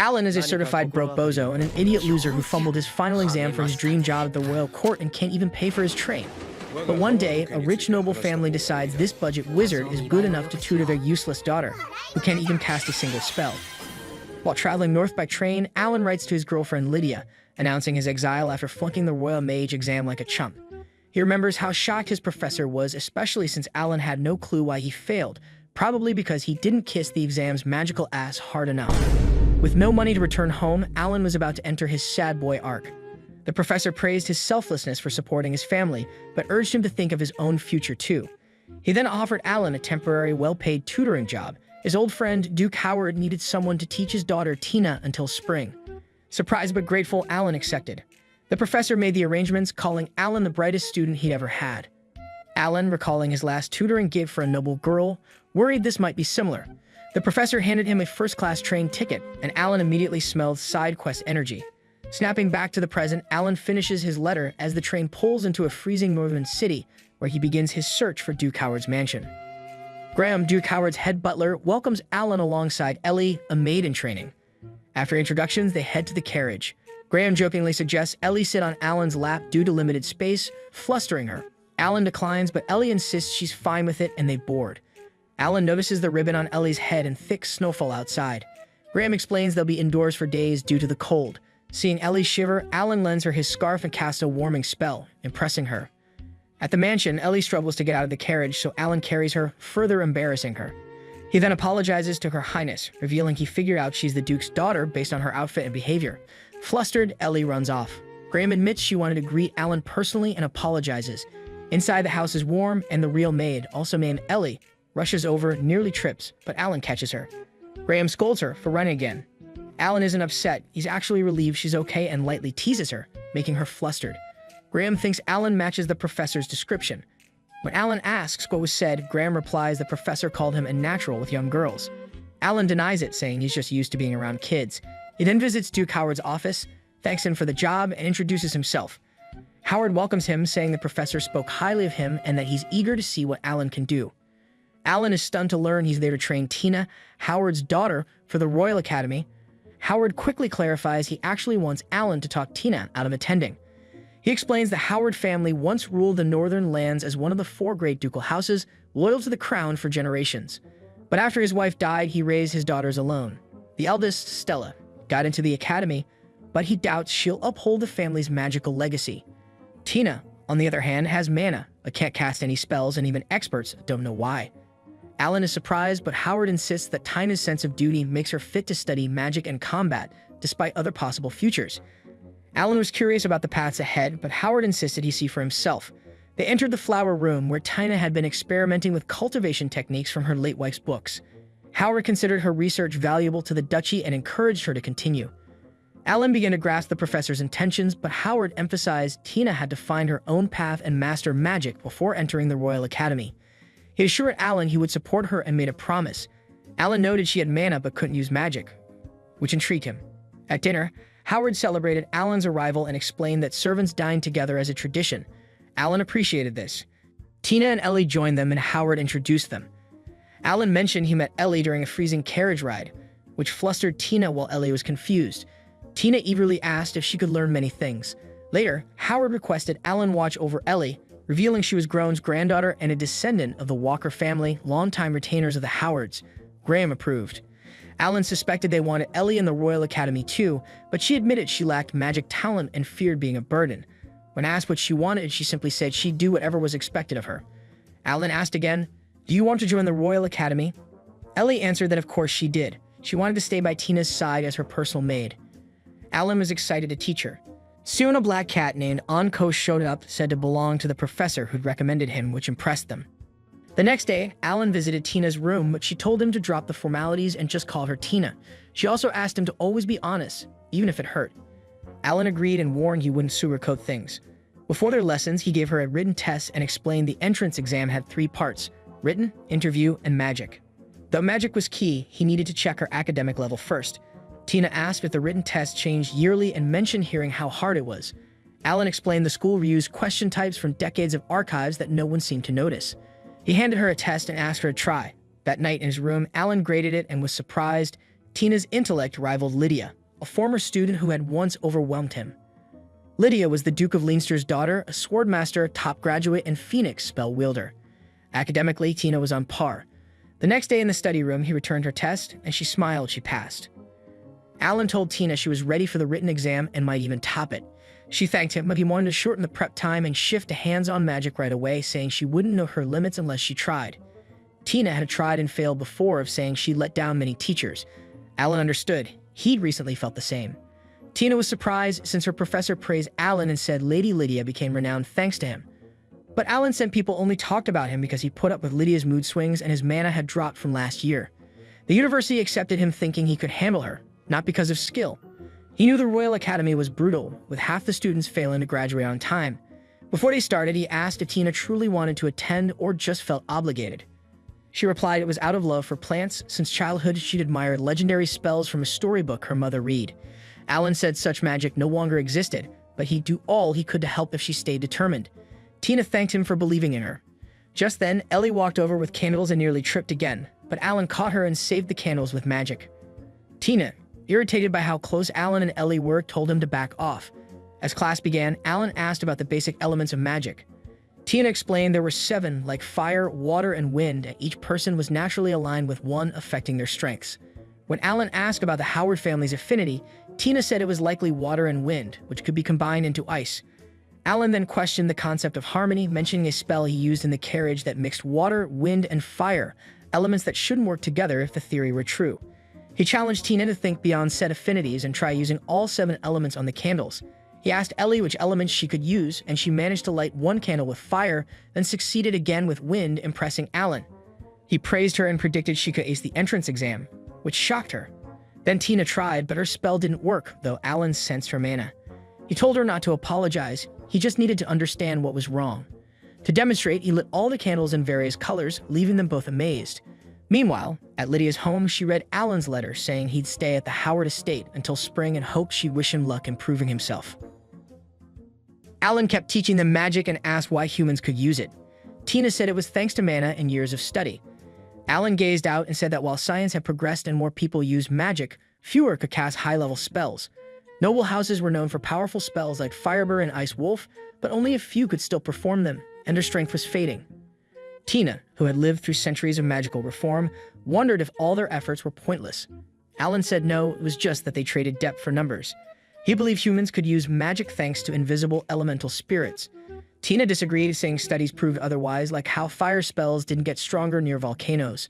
Alan is a certified broke bozo and an idiot loser who fumbled his final exam for his dream job at the royal court and can't even pay for his train. But one day, a rich noble family decides this budget wizard is good enough to tutor their useless daughter, who can't even cast a single spell. While traveling north by train, Alan writes to his girlfriend Lydia, announcing his exile after flunking the royal mage exam like a chump. He remembers how shocked his professor was, especially since Alan had no clue why he failed, probably because he didn't kiss the exam's magical ass hard enough. With no money to return home, Alan was about to enter his sad boy arc. The professor praised his selflessness for supporting his family, but urged him to think of his own future too. He then offered Alan a temporary, well-paid tutoring job. His old friend, Duke Howard, needed someone to teach his daughter Tina until spring. Surprised but grateful, Alan accepted. The professor made the arrangements, calling Alan the brightest student he'd ever had. Alan, recalling his last tutoring gift for a noble girl, worried this might be similar. The professor handed him a first-class train ticket, and Alan immediately smelled side quest energy. Snapping back to the present, Alan finishes his letter as the train pulls into a freezing northern city, where he begins his search for Duke Howard's mansion. Graham, Duke Howard's head butler, welcomes Alan alongside Ellie, a maid in training. After introductions, they head to the carriage. Graham jokingly suggests Ellie sit on Alan's lap due to limited space, flustering her. Alan declines, but Ellie insists she's fine with it, and they board. Alan notices the ribbon on Ellie's head and thick snowfall outside. Graham explains they'll be indoors for days due to the cold. Seeing Ellie shiver, Alan lends her his scarf and casts a warming spell, impressing her. At the mansion, Ellie struggles to get out of the carriage, so Alan carries her, further embarrassing her. He then apologizes to Her Highness, revealing he figured out she's the Duke's daughter based on her outfit and behavior. Flustered, Ellie runs off. Graham admits she wanted to greet Alan personally and apologizes. Inside, the house is warm, and the real maid, also named Ellie, rushes over, nearly trips, but Alan catches her. Graham scolds her for running again. Alan isn't upset. He's actually relieved she's okay and lightly teases her, making her flustered. Graham thinks Alan matches the professor's description. When Alan asks what was said, Graham replies the professor called him unnatural with young girls. Alan denies it, saying he's just used to being around kids. He then visits Duke Howard's office, thanks him for the job, and introduces himself. Howard welcomes him, saying the professor spoke highly of him and that he's eager to see what Alan can do. Alan is stunned to learn he's there to train Tina, Howard's daughter, for the Royal Academy. Howard quickly clarifies he actually wants Alan to talk Tina out of attending. He explains the Howard family once ruled the northern lands as one of the 4 great ducal houses, loyal to the crown for generations. But after his wife died, he raised his daughters alone. The eldest, Stella, got into the academy, but he doubts she'll uphold the family's magical legacy. Tina, on the other hand, has mana, but can't cast any spells, and even experts don't know why. Alan is surprised, but Howard insists that Tina's sense of duty makes her fit to study magic and combat, despite other possible futures. Alan was curious about the paths ahead, but Howard insisted he see for himself. They entered the flower room, where Tina had been experimenting with cultivation techniques from her late wife's books. Howard considered her research valuable to the duchy and encouraged her to continue. Alan began to grasp the professor's intentions, but Howard emphasized Tina had to find her own path and master magic before entering the Royal Academy. He assured Alan he would support her and made a promise. Alan noted she had mana but couldn't use magic, which intrigued him. At dinner, Howard celebrated Alan's arrival and explained that servants dined together as a tradition. Alan appreciated this. Tina and Ellie joined them and Howard introduced them. Alan mentioned he met Ellie during a freezing carriage ride, which flustered Tina while Ellie was confused. Tina eagerly asked if she could learn many things. Later, Howard requested Alan watch over Ellie, revealing she was Groan's granddaughter and a descendant of the Walker family, longtime retainers of the Howards. Graham approved. Alan suspected they wanted Ellie in the Royal Academy too, but she admitted she lacked magic talent and feared being a burden. When asked what she wanted, she simply said she'd do whatever was expected of her. Alan asked again, "Do you want to join the Royal Academy?" Ellie answered that of course she did. She wanted to stay by Tina's side as her personal maid. Alan was excited to teach her. Soon a black cat named Anko showed up, said to belong to the professor who'd recommended him, which impressed them. The next day, Alan visited Tina's room, but she told him to drop the formalities and just call her Tina. She also asked him to always be honest, even if it hurt. Alan agreed and warned he wouldn't sugarcoat things. Before their lessons, he gave her a written test and explained the entrance exam had 3 parts: written, interview, and magic. Though magic was key, he needed to check her academic level first. Tina asked if the written test changed yearly and mentioned hearing how hard it was. Alan explained the school reused question types from decades of archives that no one seemed to notice. He handed her a test and asked her to try. That night in his room, Alan graded it and was surprised. Tina's intellect rivaled Lydia, a former student who had once overwhelmed him. Lydia was the Duke of Leinster's daughter, a swordmaster, top graduate, and phoenix spell wielder. Academically, Tina was on par. The next day in the study room, he returned her test, and she smiled she passed. Alan told Tina she was ready for the written exam and might even top it. She thanked him, but he wanted to shorten the prep time and shift to hands-on magic right away, saying she wouldn't know her limits unless she tried. Tina had tried and failed before, saying she'd let down many teachers. Alan understood. He'd recently felt the same. Tina was surprised since her professor praised Alan and said Lady Lydia became renowned thanks to him. But Alan said people only talked about him because he put up with Lydia's mood swings and his mana had dropped from last year. The university accepted him thinking he could handle her, not because of skill. He knew the Royal Academy was brutal, with half the students failing to graduate on time. Before they started, he asked if Tina truly wanted to attend or just felt obligated. She replied it was out of love for plants. Since childhood, she'd admired legendary spells from a storybook her mother read. Alan said such magic no longer existed, but he'd do all he could to help if she stayed determined. Tina thanked him for believing in her. Just then, Ellie walked over with candles and nearly tripped again, but Alan caught her and saved the candles with magic. Tina, irritated by how close Alan and Ellie were, told him to back off. As class began, Alan asked about the basic elements of magic. Tina explained there were 7, like fire, water, and wind, and each person was naturally aligned with one affecting their strengths. When Alan asked about the Howard family's affinity, Tina said it was likely water and wind, which could be combined into ice. Alan then questioned the concept of harmony, mentioning a spell he used in the carriage that mixed water, wind, and fire, elements that shouldn't work together if the theory were true. He challenged Tina to think beyond set affinities and try using all 7 elements on the candles. He asked Ellie which elements she could use, and she managed to light one candle with fire, then succeeded again with wind, impressing Alan. He praised her and predicted she could ace the entrance exam, which shocked her. Then Tina tried, but her spell didn't work, though Alan sensed her mana. He told her not to apologize, he just needed to understand what was wrong. To demonstrate, he lit all the candles in various colors, leaving them both amazed. Meanwhile, at Lydia's home, she read Alan's letter saying he'd stay at the Howard estate until spring and hoped she'd wish him luck in proving himself. Alan kept teaching them magic and asked why humans could use it. Tina said it was thanks to mana and years of study. Alan gazed out and said that while science had progressed and more people used magic, fewer could cast high-level spells. Noble houses were known for powerful spells like Firebird and Ice Wolf, but only a few could still perform them, and their strength was fading. Tina, who had lived through centuries of magical reform, wondered if all their efforts were pointless. Alan said no, it was just that they traded depth for numbers. He believed humans could use magic thanks to invisible elemental spirits. Tina disagreed, saying studies proved otherwise, like how fire spells didn't get stronger near volcanoes.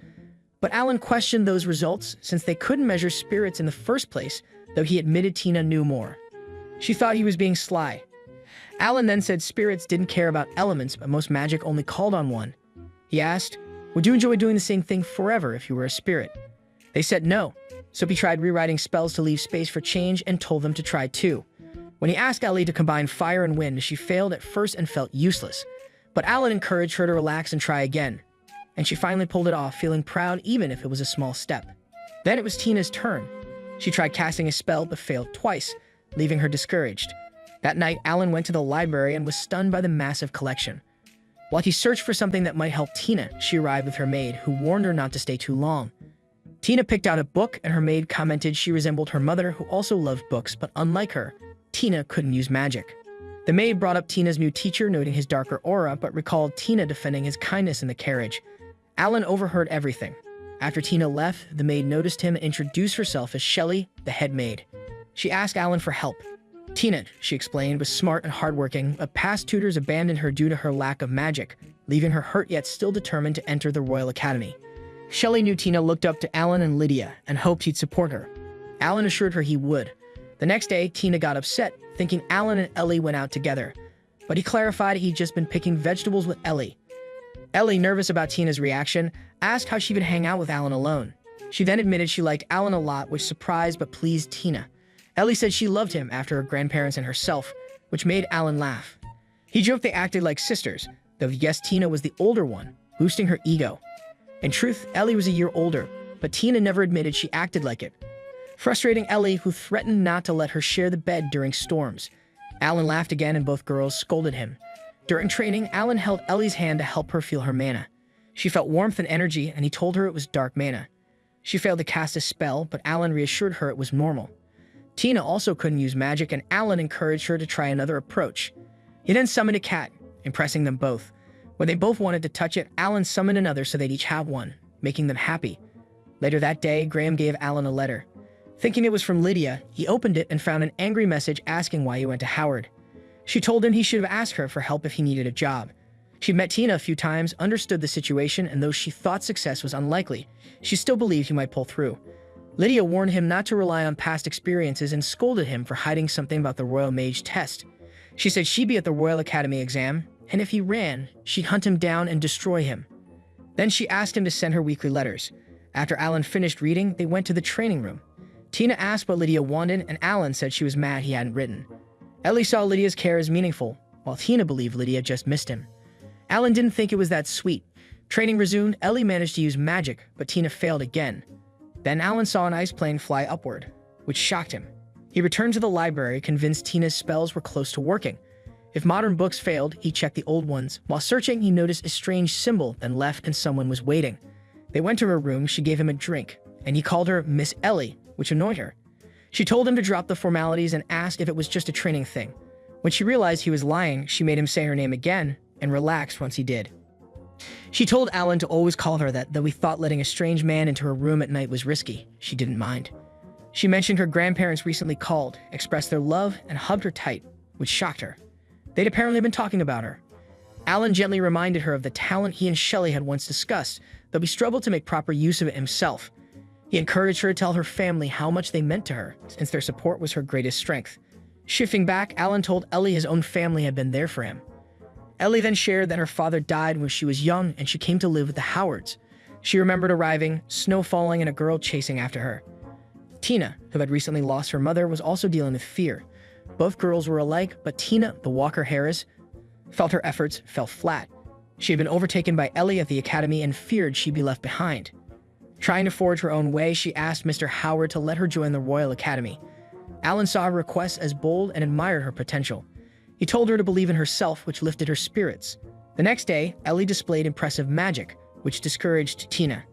But Alan questioned those results, since they couldn't measure spirits in the first place, though he admitted Tina knew more. She thought he was being sly. Alan then said spirits didn't care about elements, but most magic only called on one. He asked, would you enjoy doing the same thing forever if you were a spirit? They said no, so he tried rewriting spells to leave space for change and told them to try too. When he asked Ellie to combine fire and wind, she failed at first and felt useless. But Alan encouraged her to relax and try again. And she finally pulled it off, feeling proud even if it was a small step. Then it was Tina's turn. She tried casting a spell but failed twice, leaving her discouraged. That night, Alan went to the library and was stunned by the massive collection. While he searched for something that might help Tina, she arrived with her maid, who warned her not to stay too long. Tina picked out a book, and her maid commented she resembled her mother, who also loved books, but unlike her, Tina couldn't use magic. The maid brought up Tina's new teacher, noting his darker aura, but recalled Tina defending his kindness in the carriage. Alan overheard everything. After Tina left, the maid noticed him and introduced herself as Shelley, the head maid. She asked Alan for help. Tina, she explained, was smart and hardworking, but past tutors abandoned her due to her lack of magic, leaving her hurt yet still determined to enter the Royal Academy. Shelley knew Tina looked up to Alan and Lydia and hoped he'd support her. Alan assured her he would. The next day, Tina got upset, thinking Alan and Ellie went out together, but he clarified he'd just been picking vegetables with Ellie. Ellie, nervous about Tina's reaction, asked how she would hang out with Alan alone. She then admitted she liked Alan a lot, which surprised but pleased Tina. Ellie said she loved him after her grandparents and herself, which made Alan laugh. He joked they acted like sisters, though he guessed Tina was the older one, boosting her ego. In truth, Ellie was a year older, but Tina never admitted she acted like it, frustrating Ellie, who threatened not to let her share the bed during storms. Alan laughed again and both girls scolded him. During training, Alan held Ellie's hand to help her feel her mana. She felt warmth and energy, and he told her it was dark mana. She failed to cast a spell, but Alan reassured her it was normal. Tina also couldn't use magic, and Alan encouraged her to try another approach. He then summoned a cat, impressing them both. When they both wanted to touch it, Alan summoned another so they'd each have one, making them happy. Later that day, Graham gave Alan a letter. Thinking it was from Lydia, he opened it and found an angry message asking why he went to Howard. She told him he should have asked her for help if he needed a job. She'd met Tina a few times, understood the situation, and though she thought success was unlikely, she still believed he might pull through. Lydia warned him not to rely on past experiences and scolded him for hiding something about the Royal Mage test. She said she'd be at the Royal Academy exam, and if he ran, she'd hunt him down and destroy him. Then she asked him to send her weekly letters. After Alan finished reading, they went to the training room. Tina asked what Lydia wanted, and Alan said she was mad he hadn't written. Ellie saw Lydia's care as meaningful, while Tina believed Lydia just missed him. Alan didn't think it was that sweet. Training resumed, Ellie managed to use magic, but Tina failed again. Then Alan saw an ice plane fly upward, which shocked him. He returned to the library, convinced Tina's spells were close to working. If modern books failed, he checked the old ones. While searching, he noticed a strange symbol, then left and someone was waiting. They went to her room, she gave him a drink, and he called her Miss Ellie, which annoyed her. She told him to drop the formalities and asked if it was just a training thing. When she realized he was lying, she made him say her name again, and relaxed once he did. She told Alan to always call her that, though he thought letting a strange man into her room at night was risky. She didn't mind. She mentioned her grandparents recently called, expressed their love, and hugged her tight, which shocked her. They'd apparently been talking about her. Alan gently reminded her of the talent he and Shelley had once discussed, though he struggled to make proper use of it himself. He encouraged her to tell her family how much they meant to her, since their support was her greatest strength. Shifting back, Alan told Ellie his own family had been there for him. Ellie then shared that her father died when she was young and she came to live with the Howards. She remembered arriving, snow falling, and a girl chasing after her. Tina, who had recently lost her mother, was also dealing with fear. Both girls were alike, but Tina, the Walker Harris, felt her efforts fell flat. She had been overtaken by Ellie at the academy and feared she'd be left behind. Trying to forge her own way, she asked Mr. Howard to let her join the Royal Academy. Alan saw her request as bold and admired her potential. He told her to believe in herself, which lifted her spirits. The next day, Ellie displayed impressive magic, which discouraged Tina.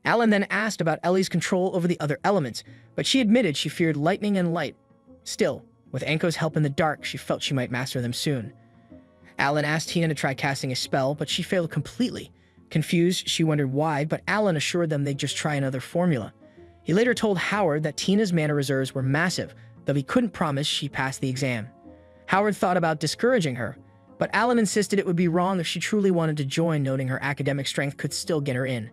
Alan then asked about Ellie's control over the other elements, but she admitted she feared lightning and light. Still, with Anko's help in the dark, she felt she might master them soon. Alan asked Tina to try casting a spell, but she failed completely. Confused, she wondered why, but Alan assured them they'd just try another formula. He later told Howard that Tina's mana reserves were massive, though he couldn't promise she passed the exam. Howard thought about discouraging her, but Alan insisted it would be wrong if she truly wanted to join, noting her academic strength could still get her in.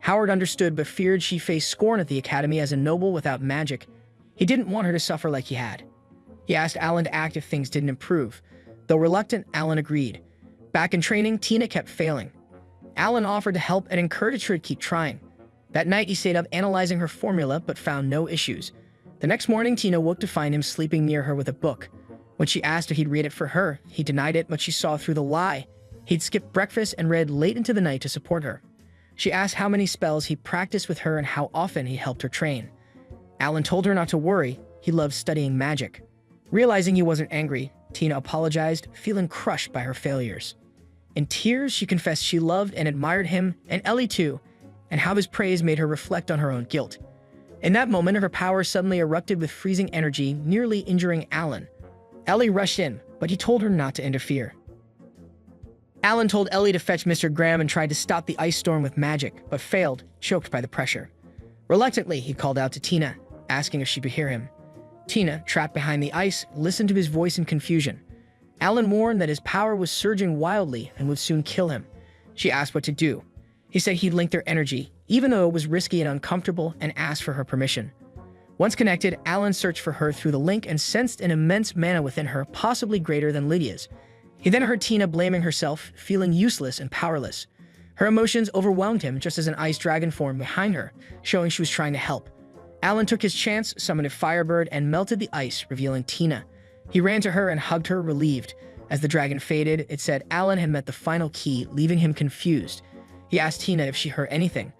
Howard understood but feared she faced scorn at the academy as a noble without magic. He didn't want her to suffer like he had. He asked Alan to act if things didn't improve. Though reluctant, Alan agreed. Back in training, Tina kept failing. Alan offered to help and encouraged her to keep trying. That night, he stayed up analyzing her formula but found no issues. The next morning, Tina woke to find him sleeping near her with a book. When she asked if he'd read it for her, he denied it, but she saw through the lie. He'd skipped breakfast and read late into the night to support her. She asked how many spells he practiced with her and how often he helped her train. Alan told her not to worry, he loved studying magic. Realizing he wasn't angry, Tina apologized, feeling crushed by her failures. In tears, she confessed she loved and admired him, and Ellie too, and how his praise made her reflect on her own guilt. In that moment, her power suddenly erupted with freezing energy, nearly injuring Alan. Ellie rushed in, but he told her not to interfere. Alan told Ellie to fetch Mr. Graham and tried to stop the ice storm with magic, but failed, choked by the pressure. Reluctantly, he called out to Tina, asking if she could hear him. Tina, trapped behind the ice, listened to his voice in confusion. Alan warned that his power was surging wildly and would soon kill him. She asked what to do. He said he'd link their energy, even though it was risky and uncomfortable, and asked for her permission. Once connected, Alan searched for her through the link and sensed an immense mana within her, possibly greater than Lydia's. He then heard Tina blaming herself, feeling useless and powerless. Her emotions overwhelmed him just as an ice dragon formed behind her, showing she was trying to help. Alan took his chance, summoned a firebird, and melted the ice, revealing Tina. He ran to her and hugged her, relieved. As the dragon faded, it said Alan had met the final key, leaving him confused. He asked Tina if she heard anything,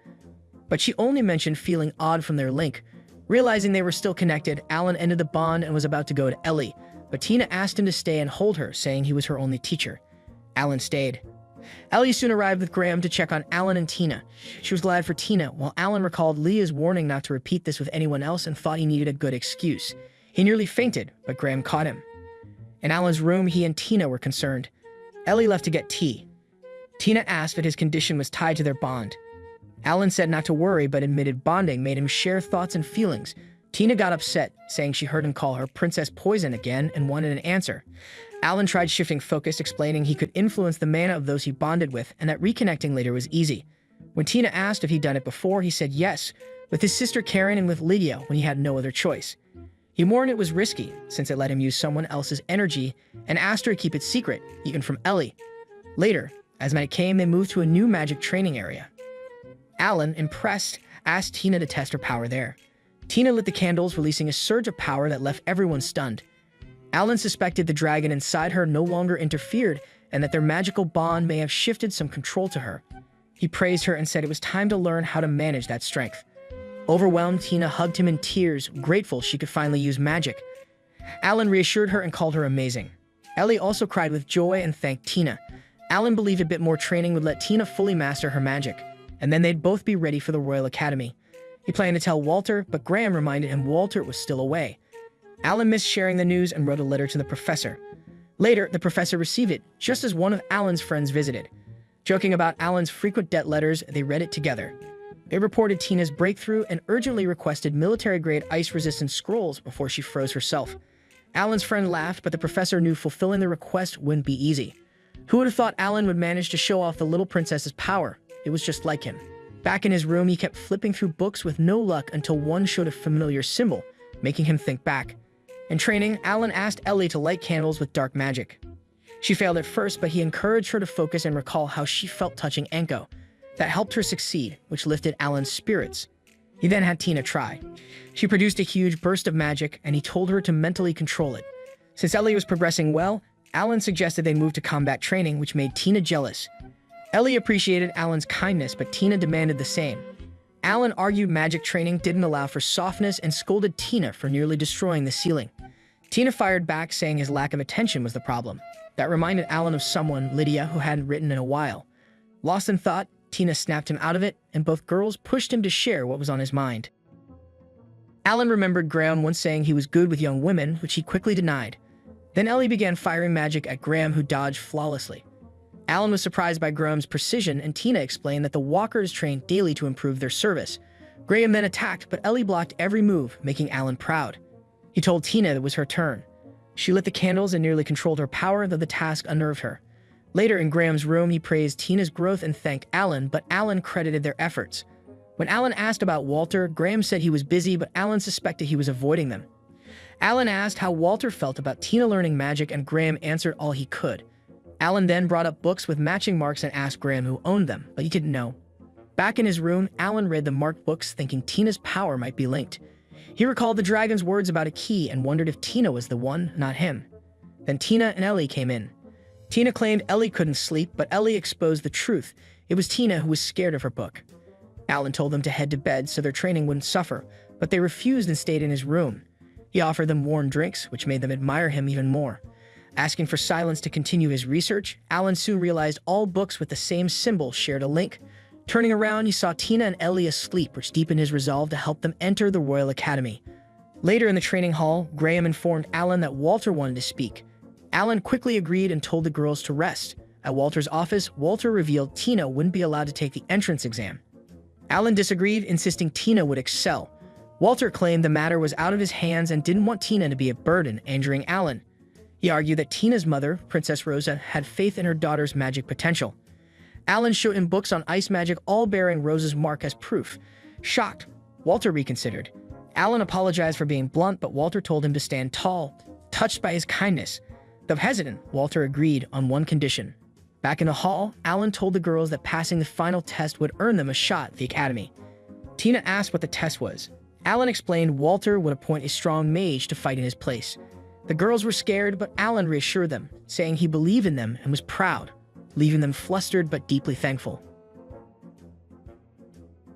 but she only mentioned feeling odd from their link. Realizing they were still connected, Alan ended the bond and was about to go to Ellie, but Tina asked him to stay and hold her, saying he was her only teacher. Alan stayed. Ellie soon arrived with Graham to check on Alan and Tina. She was glad for Tina, while Alan recalled Leah's warning not to repeat this with anyone else and thought he needed a good excuse. He nearly fainted, but Graham caught him. In Alan's room, he and Tina were concerned. Ellie left to get tea. Tina asked if his condition was tied to their bond. Alan said not to worry, but admitted bonding made him share thoughts and feelings. Tina got upset, saying she heard him call her Princess Poison again and wanted an answer. Alan tried shifting focus, explaining he could influence the mana of those he bonded with and that reconnecting later was easy. When Tina asked if he'd done it before, he said yes, with his sister Karen and with Lydia when he had no other choice. He warned it was risky, since it let him use someone else's energy, and asked her to keep it secret, even from Ellie. Later, as night came, they moved to a new magic training area. Alan, impressed, asked Tina to test her power there. Tina lit the candles, releasing a surge of power that left everyone stunned. Alan suspected the dragon inside her no longer interfered, and that their magical bond may have shifted some control to her. He praised her and said it was time to learn how to manage that strength. Overwhelmed, Tina hugged him in tears, grateful she could finally use magic. Alan reassured her and called her amazing. Ellie also cried with joy and thanked Tina. Alan believed a bit more training would let Tina fully master her magic, and then they'd both be ready for the Royal Academy. He planned to tell Walter, but Graham reminded him Walter was still away. Alan missed sharing the news and wrote a letter to the professor. Later, the professor received it, just as one of Alan's friends visited. Joking about Alan's frequent debt letters, they read it together. They reported Tina's breakthrough and urgently requested military-grade ice-resistant scrolls before she froze herself. Alan's friend laughed, but the professor knew fulfilling the request wouldn't be easy. Who would have thought Alan would manage to show off the little princess's power? It was just like him. Back in his room, he kept flipping through books with no luck until one showed a familiar symbol, making him think back. In training, Alan asked Ellie to light candles with dark magic. She failed at first, but he encouraged her to focus and recall how she felt touching Anko. That helped her succeed, which lifted Alan's spirits. He then had Tina try. She produced a huge burst of magic, and he told her to mentally control it. Since Ellie was progressing well, Alan suggested they move to combat training, which made Tina jealous. Ellie appreciated Alan's kindness, but Tina demanded the same. Alan argued magic training didn't allow for softness and scolded Tina for nearly destroying the ceiling. Tina fired back, saying his lack of attention was the problem. That reminded Alan of someone, Lydia, who hadn't written in a while. Lost in thought, Tina snapped him out of it, and both girls pushed him to share what was on his mind. Alan remembered Graham once saying he was good with young women, which he quickly denied. Then Ellie began firing magic at Graham, who dodged flawlessly. Alan was surprised by Graham's precision, and Tina explained that the walkers trained daily to improve their service. Graham then attacked, but Ellie blocked every move, making Alan proud. He told Tina it was her turn. She lit the candles and nearly controlled her power, though the task unnerved her. Later in Graham's room, he praised Tina's growth and thanked Alan, but Alan credited their efforts. When Alan asked about Walter, Graham said he was busy, but Alan suspected he was avoiding them. Alan asked how Walter felt about Tina learning magic, and Graham answered all he could. Alan then brought up books with matching marks and asked Graham who owned them, but he didn't know. Back in his room, Alan read the marked books, thinking Tina's power might be linked. He recalled the dragon's words about a key and wondered if Tina was the one, not him. Then Tina and Ellie came in. Tina claimed Ellie couldn't sleep, but Ellie exposed the truth. It was Tina who was scared of her book. Alan told them to head to bed so their training wouldn't suffer, but they refused and stayed in his room. He offered them warm drinks, which made them admire him even more. Asking for silence to continue his research, Alan soon realized all books with the same symbol shared a link. Turning around, he saw Tina and Ellie asleep, which deepened his resolve to help them enter the Royal Academy. Later in the training hall, Graham informed Alan that Walter wanted to speak. Alan quickly agreed and told the girls to rest. At Walter's office, Walter revealed Tina wouldn't be allowed to take the entrance exam. Alan disagreed, insisting Tina would excel. Walter claimed the matter was out of his hands and didn't want Tina to be a burden, injuring Alan. He argued that Tina's mother, Princess Rosa, had faith in her daughter's magic potential. Alan showed him books on ice magic, all bearing Rosa's mark as proof. Shocked, Walter reconsidered. Alan apologized for being blunt, but Walter told him to stand tall, touched by his kindness. Though hesitant, Walter agreed on one condition. Back in the hall, Alan told the girls that passing the final test would earn them a shot at the academy. Tina asked what the test was. Alan explained Walter would appoint a strong mage to fight in his place. The girls were scared, but Alan reassured them, saying he believed in them and was proud, leaving them flustered but deeply thankful.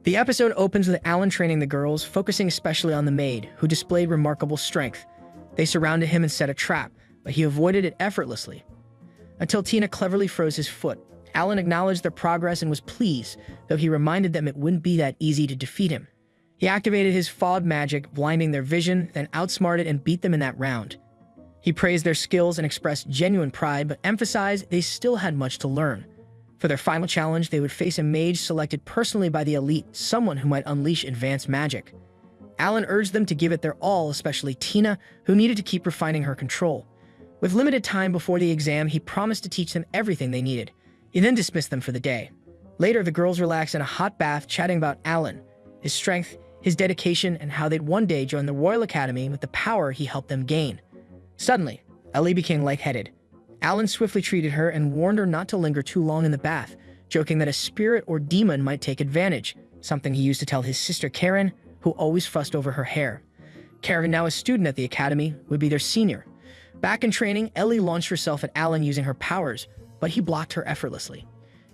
The episode opens with Alan training the girls, focusing especially on the maid, who displayed remarkable strength. They surrounded him and set a trap, but he avoided it effortlessly. Until Tina cleverly froze his foot. Alan acknowledged their progress and was pleased, though he reminded them it wouldn't be that easy to defeat him. He activated his fog magic, blinding their vision, then outsmarted and beat them in that round. He praised their skills and expressed genuine pride, but emphasized they still had much to learn. For their final challenge, they would face a mage selected personally by the elite, someone who might unleash advanced magic. Alan urged them to give it their all, especially Tina, who needed to keep refining her control. With limited time before the exam, he promised to teach them everything they needed. He then dismissed them for the day. Later, the girls relaxed in a hot bath, chatting about Alan, his strength, his dedication, and how they'd one day join the Royal Academy with the power he helped them gain. Suddenly, Ellie became lightheaded. Alan swiftly treated her and warned her not to linger too long in the bath, joking that a spirit or demon might take advantage, something he used to tell his sister Karen, who always fussed over her hair. Karen, now a student at the academy, would be their senior. Back in training, Ellie launched herself at Alan using her powers, but he blocked her effortlessly.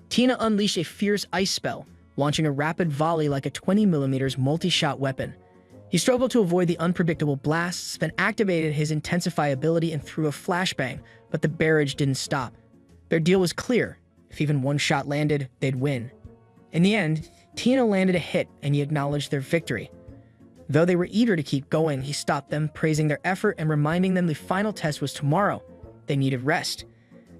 Tina unleashed a fierce ice spell, launching a rapid volley like a 20mm multi-shot weapon. He struggled to avoid the unpredictable blasts, then activated his intensify ability and threw a flashbang, but the barrage didn't stop. Their deal was clear. If even one shot landed, they'd win. In the end, Tina landed a hit and he acknowledged their victory. Though they were eager to keep going, he stopped them, praising their effort and reminding them the final test was tomorrow. They needed rest.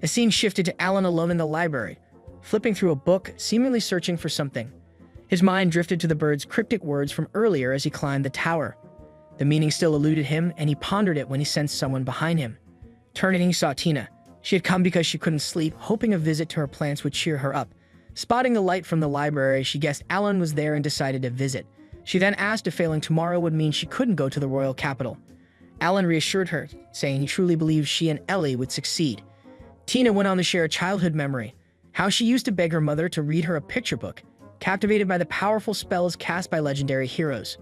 The scene shifted to Alan alone in the library, flipping through a book, seemingly searching for something. His mind drifted to the bird's cryptic words from earlier as he climbed the tower. The meaning still eluded him, and he pondered it when he sensed someone behind him. Turning, he saw Tina. She had come because she couldn't sleep, hoping a visit to her plants would cheer her up. Spotting the light from the library, she guessed Alan was there and decided to visit. She then asked if failing tomorrow would mean she couldn't go to the royal capital. Alan reassured her, saying he truly believed she and Ellie would succeed. Tina went on to share a childhood memory, how she used to beg her mother to read her a picture book, captivated by the powerful spells cast by legendary heroes.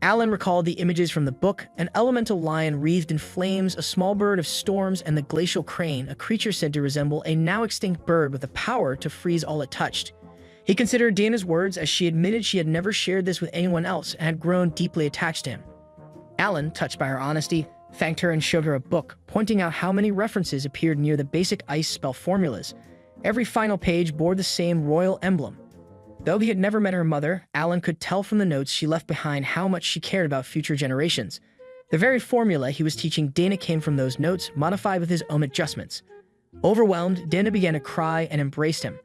Alan recalled the images from the book: an elemental lion wreathed in flames, a small bird of storms, and the glacial crane, a creature said to resemble a now-extinct bird with the power to freeze all it touched. He considered Dana's words as she admitted she had never shared this with anyone else and had grown deeply attached to him. Alan, touched by her honesty, thanked her and showed her a book, pointing out how many references appeared near the basic ice spell formulas. Every final page bore the same royal emblem. Though he had never met her mother, Alan could tell from the notes she left behind how much she cared about future generations. The very formula he was teaching Dana came from those notes, modified with his own adjustments. Overwhelmed, Dana began to cry and embraced him.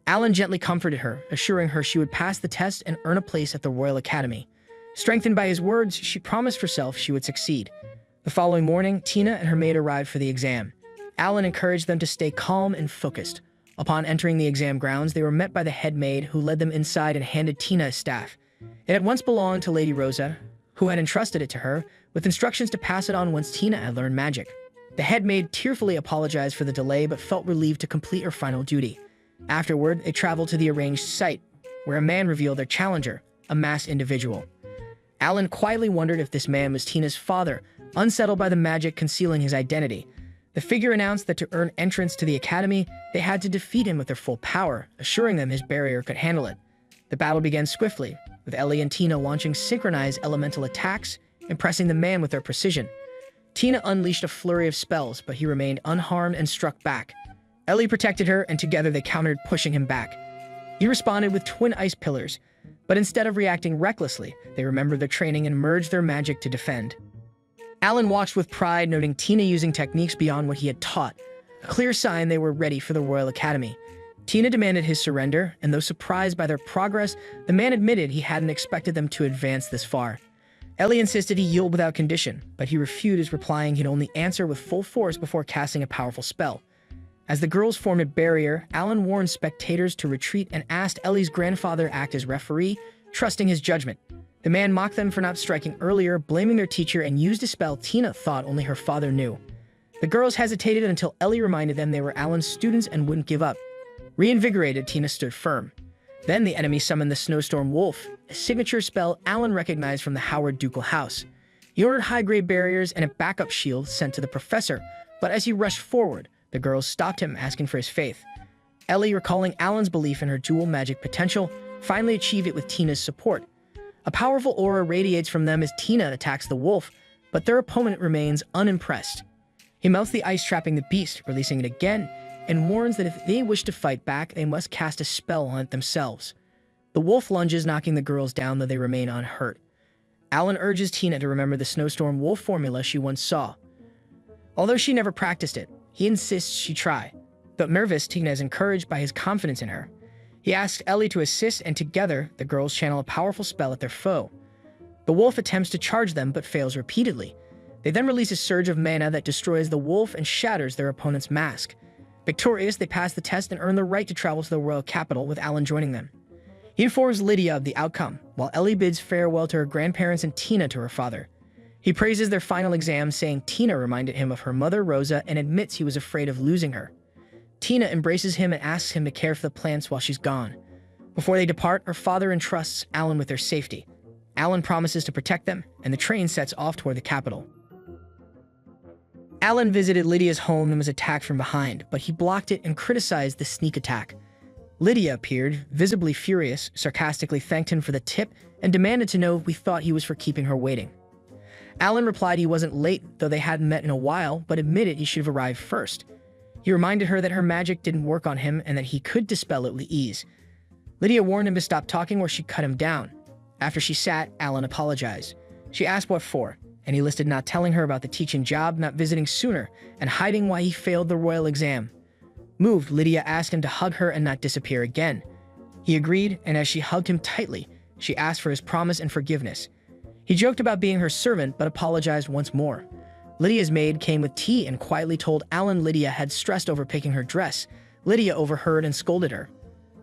Alan gently comforted her, assuring her she would pass the test and earn a place at the Royal Academy. Strengthened by his words, she promised herself she would succeed. The following morning, Tina and her maid arrived for the exam. Alan encouraged them to stay calm and focused. Upon entering the exam grounds, they were met by the head maid, who led them inside and handed Tina a staff. It had once belonged to Lady Rosa, who had entrusted it to her, with instructions to pass it on once Tina had learned magic. The head maid tearfully apologized for the delay, but felt relieved to complete her final duty. Afterward, they traveled to the arranged site, where a man revealed their challenger, a masked individual. Alan quietly wondered if this man was Tina's father, unsettled by the magic concealing his identity. The figure announced that to earn entrance to the academy, they had to defeat him with their full power, assuring them his barrier could handle it. The battle began swiftly, with Ellie and Tina launching synchronized elemental attacks, impressing the man with their precision. Tina unleashed a flurry of spells, but he remained unharmed and struck back. Ellie protected her, and together they countered, pushing him back. He responded with twin ice pillars, but instead of reacting recklessly, they remembered their training and merged their magic to defend. Alan watched with pride, noting Tina using techniques beyond what he had taught, a clear sign they were ready for the Royal Academy. Tina demanded his surrender, and though surprised by their progress, the man admitted he hadn't expected them to advance this far. Ellie insisted he yield without condition, but he refused, replying he'd only answer with full force before casting a powerful spell. As the girls formed a barrier, Alan warned spectators to retreat and asked Ellie's grandfather to act as referee, trusting his judgment. The man mocked them for not striking earlier, blaming their teacher, and used a spell Tina thought only her father knew. The girls hesitated until Ellie reminded them they were Alan's students and wouldn't give up. Reinvigorated, Tina stood firm. Then the enemy summoned the snowstorm wolf, a signature spell Alan recognized from the Howard ducal house. He ordered high-grade barriers and a backup shield sent to the professor, but as he rushed forward, the girls stopped him, asking for his faith. Ellie, recalling Alan's belief in her dual magic potential, finally achieved it with Tina's support. A powerful aura radiates from them as Tina attacks the wolf, but their opponent remains unimpressed. He melts the ice, trapping the beast, releasing it again, and warns that if they wish to fight back, they must cast a spell on it themselves. The wolf lunges, knocking the girls down, though they remain unhurt. Alan urges Tina to remember the snowstorm wolf formula she once saw. Although she never practiced it, he insists she try. But nervous, Tina is encouraged by his confidence in her. He asks Ellie to assist, and together, the girls channel a powerful spell at their foe. The wolf attempts to charge them, but fails repeatedly. They then release a surge of mana that destroys the wolf and shatters their opponent's mask. Victorious, they pass the test and earn the right to travel to the royal capital, with Alan joining them. He informs Lydia of the outcome, while Ellie bids farewell to her grandparents and Tina to her father. He praises their final exam, saying Tina reminded him of her mother Rosa and admits he was afraid of losing her. Tina embraces him and asks him to care for the plants while she's gone. Before they depart, her father entrusts Alan with their safety. Alan promises to protect them, and the train sets off toward the capital. Alan visited Lydia's home and was attacked from behind, but he blocked it and criticized the sneak attack. Lydia appeared, visibly furious, sarcastically thanked him for the tip, and demanded to know if we thought he was for keeping her waiting. Alan replied he wasn't late, though they hadn't met in a while, but admitted he should have arrived first. He reminded her that her magic didn't work on him and that he could dispel it with ease. Lydia warned him to stop talking or she'd cut him down. After she sat, Alan apologized. She asked what for, and he listed not telling her about the teaching job, not visiting sooner, and hiding why he failed the royal exam. Moved, Lydia asked him to hug her and not disappear again. He agreed, and as she hugged him tightly, she asked for his promise and forgiveness. He joked about being her servant, but apologized once more. Lydia's maid came with tea and quietly told Alan Lydia had stressed over picking her dress. Lydia overheard and scolded her.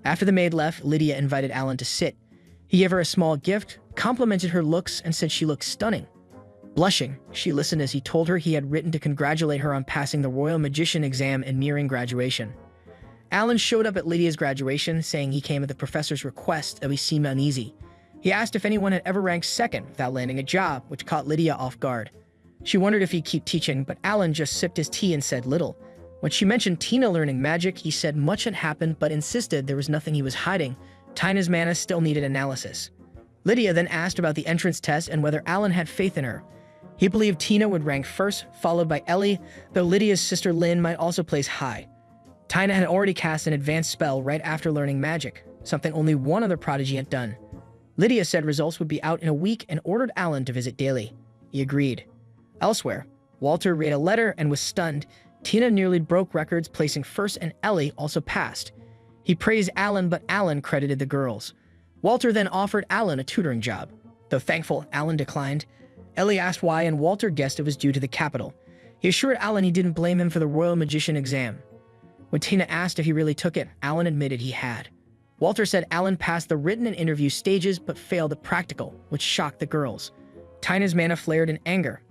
After the maid left, Lydia invited Alan to sit. He gave her a small gift, complimented her looks, and said she looked stunning. Blushing, she listened as he told her he had written to congratulate her on passing the Royal Magician exam and nearing graduation. Alan showed up at Lydia's graduation, saying he came at the professor's request, though he seemed uneasy. He asked if anyone had ever ranked second without landing a job, which caught Lydia off guard. She wondered if he'd keep teaching, but Alan just sipped his tea and said little. When she mentioned Tina learning magic, he said much had happened, but insisted there was nothing he was hiding. Tina's mana still needed analysis. Lydia then asked about the entrance test and whether Alan had faith in her. He believed Tina would rank first, followed by Ellie, though Lydia's sister Lynn might also place high. Tina had already cast an advanced spell right after learning magic, something only one other prodigy had done. Lydia said results would be out in a week and ordered Alan to visit daily. He agreed. Elsewhere, Walter read a letter and was stunned. Tina nearly broke records, placing first, and Ellie also passed. He praised Alan, but Alan credited the girls. Walter then offered Alan a tutoring job. Though thankful, Alan declined. Ellie asked why, and Walter guessed it was due to the capital. He assured Alan he didn't blame him for the Royal Magician exam. When Tina asked if he really took it, Alan admitted he had. Walter said Alan passed the written and interview stages, but failed the practical, which shocked the girls. Tina's mana flared in anger.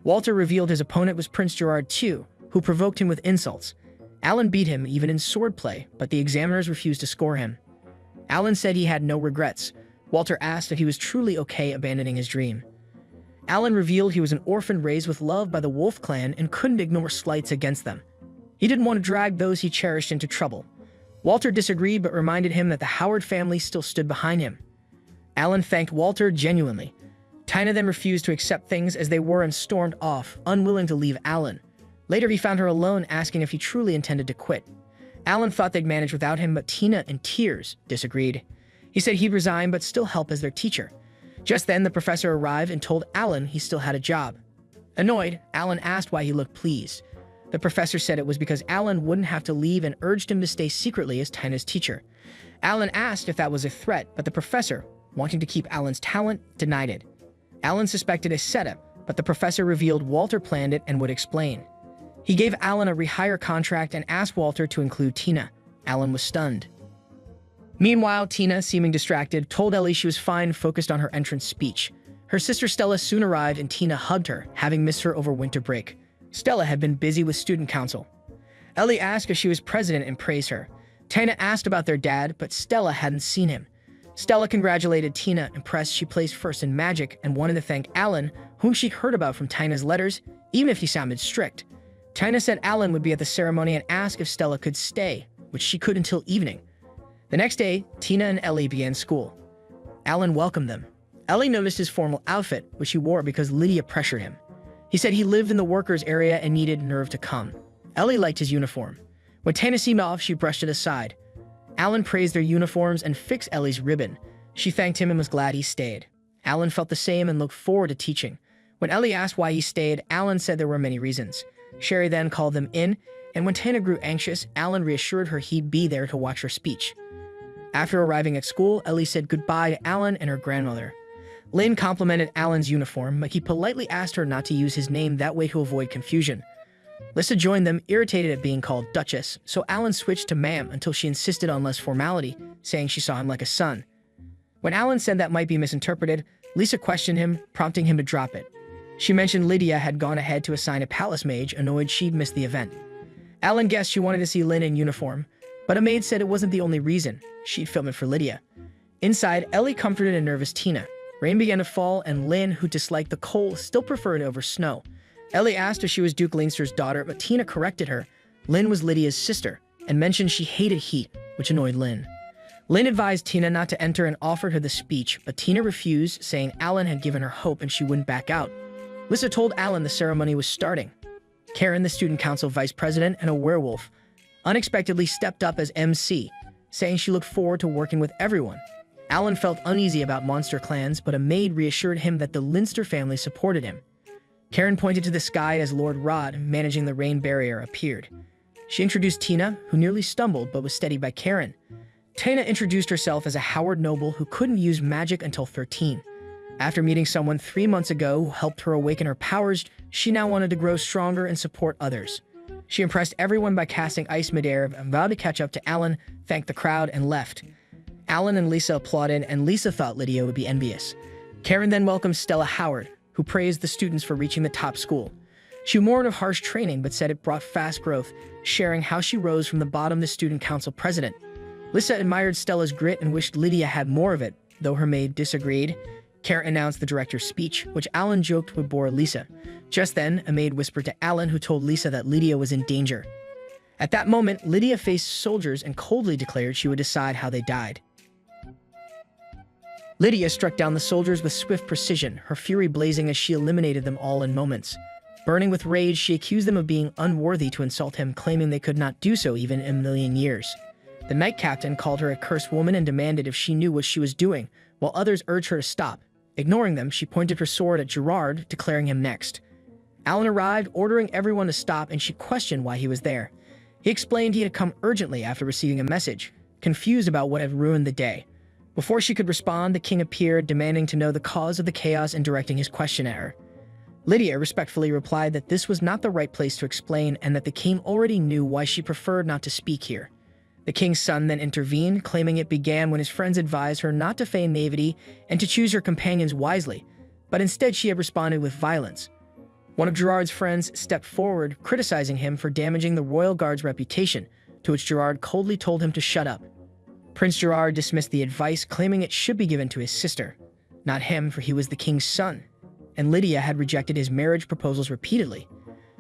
Walter revealed his opponent was Prince Gerard II, who provoked him with insults. Alan beat him even in swordplay, but the examiners refused to score him. Alan said he had no regrets. Walter asked if he was truly okay abandoning his dream. Alan revealed he was an orphan raised with love by the Wolf clan and couldn't ignore slights against them. He didn't want to drag those he cherished into trouble. Walter disagreed but reminded him that the Howard family still stood behind him. Alan thanked Walter genuinely. Tina then refused to accept things as they were and stormed off, unwilling to leave Alan. Later he found her alone, asking if he truly intended to quit. Alan thought they'd manage without him, but Tina, in tears, disagreed. He said he'd resign but still help as their teacher. Just then, the professor arrived and told Alan he still had a job. Annoyed, Alan asked why he looked pleased. The professor said it was because Alan wouldn't have to leave and urged him to stay secretly as Tina's teacher. Alan asked if that was a threat, but the professor, wanting to keep Alan's talent, denied it. Alan suspected a setup, but the professor revealed Walter planned it and would explain. He gave Alan a rehire contract and asked Walter to include Tina. Alan was stunned. Meanwhile, Tina, seeming distracted, told Ellie she was fine, focused on her entrance speech. Her sister Stella soon arrived and Tina hugged her, having missed her over winter break. Stella had been busy with student council. Ellie asked if she was president and praised her. Tina asked about their dad, but Stella hadn't seen him. Stella congratulated Tina, impressed she placed first in magic, and wanted to thank Alan, whom she'd heard about from Tina's letters, even if he sounded strict. Tina said Alan would be at the ceremony and asked if Stella could stay, which she could until evening. The next day, Tina and Ellie began school. Alan welcomed them. Ellie noticed his formal outfit, which he wore because Lydia pressured him. He said he lived in the workers' area and needed nerve to come. Ellie liked his uniform. When Tana seemed off, she brushed it aside. Alan praised their uniforms and fixed Ellie's ribbon. She thanked him and was glad he stayed. Alan felt the same and looked forward to teaching. When Ellie asked why he stayed, Alan said there were many reasons. Sherry then called them in, and when Tana grew anxious, Alan reassured her he'd be there to watch her speech. After arriving at school, Ellie said goodbye to Alan and her grandmother. Lynn complimented Alan's uniform, but he politely asked her not to use his name that way to avoid confusion. Lissa joined them, irritated at being called Duchess, so Alan switched to ma'am until she insisted on less formality, saying she saw him like a son. When Alan said that might be misinterpreted, Lisa questioned him, prompting him to drop it. She mentioned Lydia had gone ahead to assign a palace mage, annoyed she'd missed the event. Alan guessed she wanted to see Lynn in uniform, but a maid said it wasn't the only reason. She'd film it for Lydia. Inside, Ellie comforted a nervous Tina. Rain began to fall, and Lynn, who disliked the cold, still preferred it over snow. Ellie asked if she was Duke Leinster's daughter, but Tina corrected her. Lynn was Lydia's sister, and mentioned she hated heat, which annoyed Lynn. Lynn advised Tina not to enter and offered her the speech, but Tina refused, saying Alan had given her hope and she wouldn't back out. Lissa told Alan the ceremony was starting. Karen, the student council vice president and a werewolf, unexpectedly stepped up as MC, saying she looked forward to working with everyone. Alan felt uneasy about monster clans, but a maid reassured him that the Leinster family supported him. Karen pointed to the sky as Lord Rod, managing the rain barrier, appeared. She introduced Tina, who nearly stumbled but was steadied by Karen. Tina introduced herself as a Howard noble who couldn't use magic until 13. After meeting someone 3 months ago who helped her awaken her powers, she now wanted to grow stronger and support others. She impressed everyone by casting ice midair and vowed to catch up to Alan, thanked the crowd, and left. Alan and Lisa applauded, and Lisa thought Lydia would be envious. Karen then welcomed Stella Howard, who praised the students for reaching the top school. She warned of harsh training but said it brought fast growth, sharing how she rose from the bottom to student council president. Lissa admired Stella's grit and wished Lydia had more of it, though her maid disagreed. Karen announced the director's speech, which Alan joked would bore Lisa. Just then, a maid whispered to Alan, who told Lisa that Lydia was in danger. At that moment, Lydia faced soldiers and coldly declared she would decide how they died. Lydia struck down the soldiers with swift precision, her fury blazing as she eliminated them all in moments. Burning with rage, she accused them of being unworthy to insult him, claiming they could not do so even in a million years. The knight captain called her a cursed woman and demanded if she knew what she was doing, while others urged her to stop. Ignoring them, she pointed her sword at Gerard, declaring him next. Alan arrived, ordering everyone to stop, and she questioned why he was there. He explained he had come urgently after receiving a message, confused about what had ruined the day. Before she could respond, the king appeared, demanding to know the cause of the chaos and directing his question at her. Lydia respectfully replied that this was not the right place to explain and that the king already knew why she preferred not to speak here. The king's son then intervened, claiming it began when his friends advised her not to feign naivety and to choose her companions wisely, but instead she had responded with violence. One of Gerard's friends stepped forward, criticizing him for damaging the royal guard's reputation, to which Gerard coldly told him to shut up. Prince Gerard dismissed the advice, claiming it should be given to his sister, not him, for he was the king's son, and Lydia had rejected his marriage proposals repeatedly.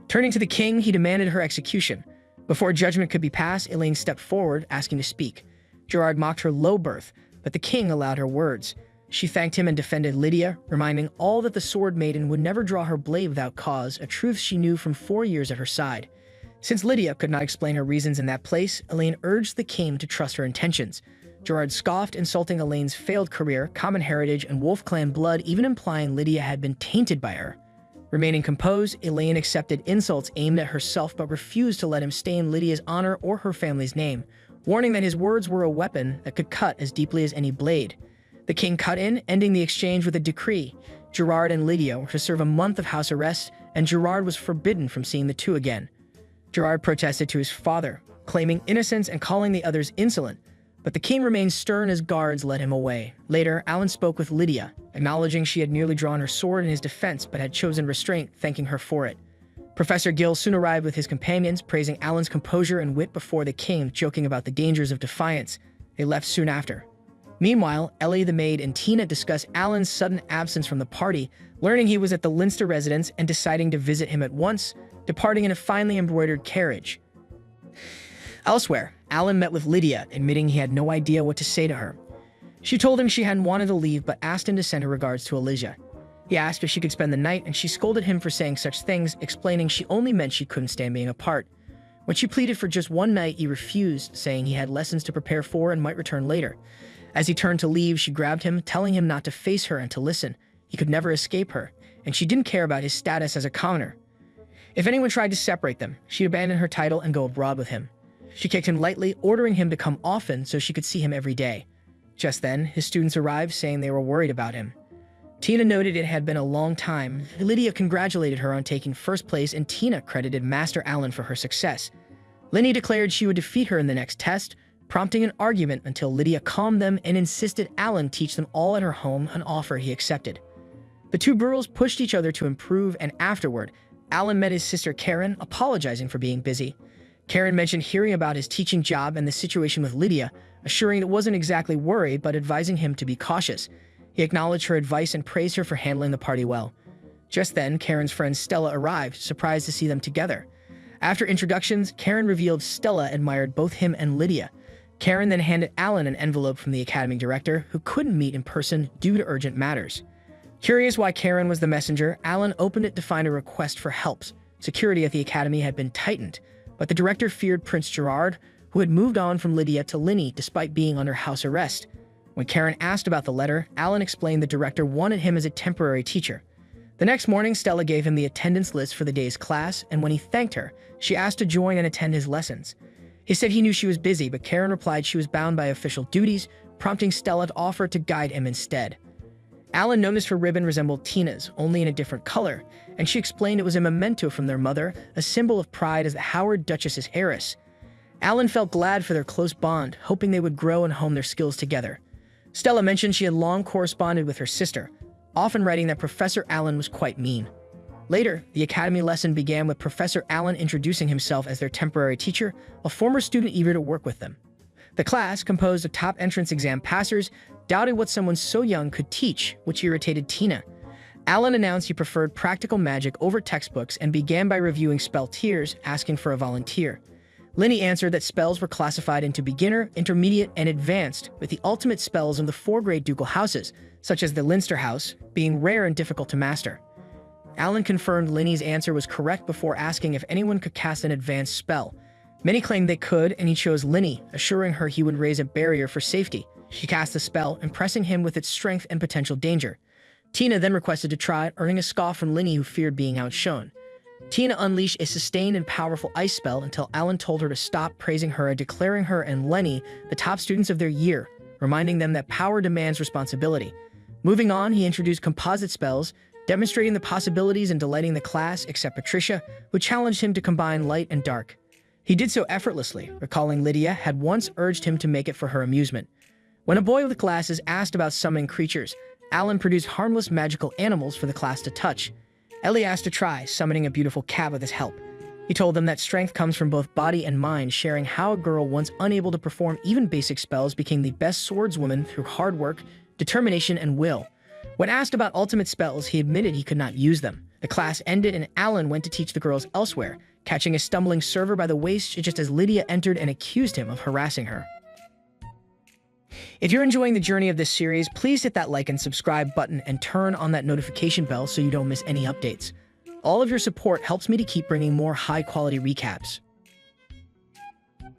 Turning to the king, he demanded her execution. Before judgment could be passed, Elaine stepped forward, asking to speak. Gerard mocked her low birth, but the king allowed her words. She thanked him and defended Lydia, reminding all that the Sword Maiden would never draw her blade without cause, a truth she knew from 4 years at her side. Since Lydia could not explain her reasons in that place, Elaine urged the king to trust her intentions. Gerard scoffed, insulting Elaine's failed career, common heritage, and Wolf Clan blood, even implying Lydia had been tainted by her. Remaining composed, Elaine accepted insults aimed at herself but refused to let him stain Lydia's honor or her family's name, warning that his words were a weapon that could cut as deeply as any blade. The king cut in, ending the exchange with a decree. Gerard and Lydia were to serve a month of house arrest, and Gerard was forbidden from seeing the two again. Gerard protested to his father, claiming innocence and calling the others insolent, but the king remained stern as guards led him away. Later, Alan spoke with Lydia, acknowledging she had nearly drawn her sword in his defense but had chosen restraint, thanking her for it. Professor Gill soon arrived with his companions, praising Alan's composure and wit before the king, joking about the dangers of defiance. They left soon after. Meanwhile, Ellie the maid and Tina discussed Alan's sudden absence from the party, learning he was at the Leinster residence and deciding to visit him at once, departing in a finely embroidered carriage. Elsewhere, Alan met with Lydia, admitting he had no idea what to say to her. She told him she hadn't wanted to leave but asked him to send her regards to Elijah. He asked if she could spend the night, and she scolded him for saying such things, explaining she only meant she couldn't stand being apart. When she pleaded for just one night, he refused, saying he had lessons to prepare for and might return later. As he turned to leave, she grabbed him, telling him not to face her and to listen. He could never escape her, and she didn't care about his status as a commoner. If anyone tried to separate them, she'd abandon her title and go abroad with him. She kicked him lightly, ordering him to come often so she could see him every day. Just then, his students arrived, saying they were worried about him. Tina noted it had been a long time. Lydia congratulated her on taking first place, and Tina credited Master Alan for her success. Linny declared she would defeat her in the next test, prompting an argument until Lydia calmed them and insisted Alan teach them all at her home, an offer he accepted. The two girls pushed each other to improve, and afterward, Alan met his sister Karen, apologizing for being busy. Karen mentioned hearing about his teaching job and the situation with Lydia, assuring it wasn't exactly worried but advising him to be cautious. He acknowledged her advice and praised her for handling the party well. Just then, Karen's friend Stella arrived, surprised to see them together. After introductions, Karen revealed Stella admired both him and Lydia. Karen then handed Alan an envelope from the academy director, who couldn't meet in person due to urgent matters. Curious why Karen was the messenger, Alan opened it to find a request for help. Security at the academy had been tightened, but the director feared Prince Gerard, who had moved on from Lydia to Linny despite being under house arrest. When Karen asked about the letter, Alan explained the director wanted him as a temporary teacher. The next morning, Stella gave him the attendance list for the day's class, and when he thanked her, she asked to join and attend his lessons. He said he knew she was busy, but Karen replied she was bound by official duties, prompting Stella to offer to guide him instead. Alan noticed her ribbon resembled Tina's, only in a different color, and she explained it was a memento from their mother, a symbol of pride as the Howard Duchess's heiress. Alan felt glad for their close bond, hoping they would grow and hone their skills together. Stella mentioned she had long corresponded with her sister, often writing that Professor Alan was quite mean. Later, the academy lesson began with Professor Alan introducing himself as their temporary teacher, a former student eager to work with them. The class, composed of top entrance exam passers, doubted what someone so young could teach, which irritated Tina. Alan announced he preferred practical magic over textbooks and began by reviewing spell tiers, asking for a volunteer. Linny answered that spells were classified into beginner, intermediate, and advanced, with the ultimate spells in the 4-grade ducal houses, such as the Leinster House, being rare and difficult to master. Alan confirmed Linny's answer was correct before asking if anyone could cast an advanced spell. Many claimed they could, and he chose Linny, assuring her he would raise a barrier for safety. She cast the spell, impressing him with its strength and potential danger. Tina then requested to try, earning a scoff from Linny, who feared being outshone. Tina unleashed a sustained and powerful ice spell until Alan told her to stop, praising her and declaring her and Lenny the top students of their year, reminding them that power demands responsibility. Moving on, he introduced composite spells, demonstrating the possibilities and delighting the class, except Patricia, who challenged him to combine light and dark. He did so effortlessly, recalling Lydia had once urged him to make it for her amusement. When a boy with glasses asked about summoning creatures, Alan produced harmless magical animals for the class to touch. Ellie asked to try, summoning a beautiful cat with his help. He told them that strength comes from both body and mind, sharing how a girl once unable to perform even basic spells became the best swordswoman through hard work, determination, and will. When asked about ultimate spells, he admitted he could not use them. The class ended and Alan went to teach the girls elsewhere, catching a stumbling server by the waist just as Lydia entered and accused him of harassing her. If you're enjoying the journey of this series, please hit that like and subscribe button and turn on that notification bell so you don't miss any updates. All of your support helps me to keep bringing more high-quality recaps.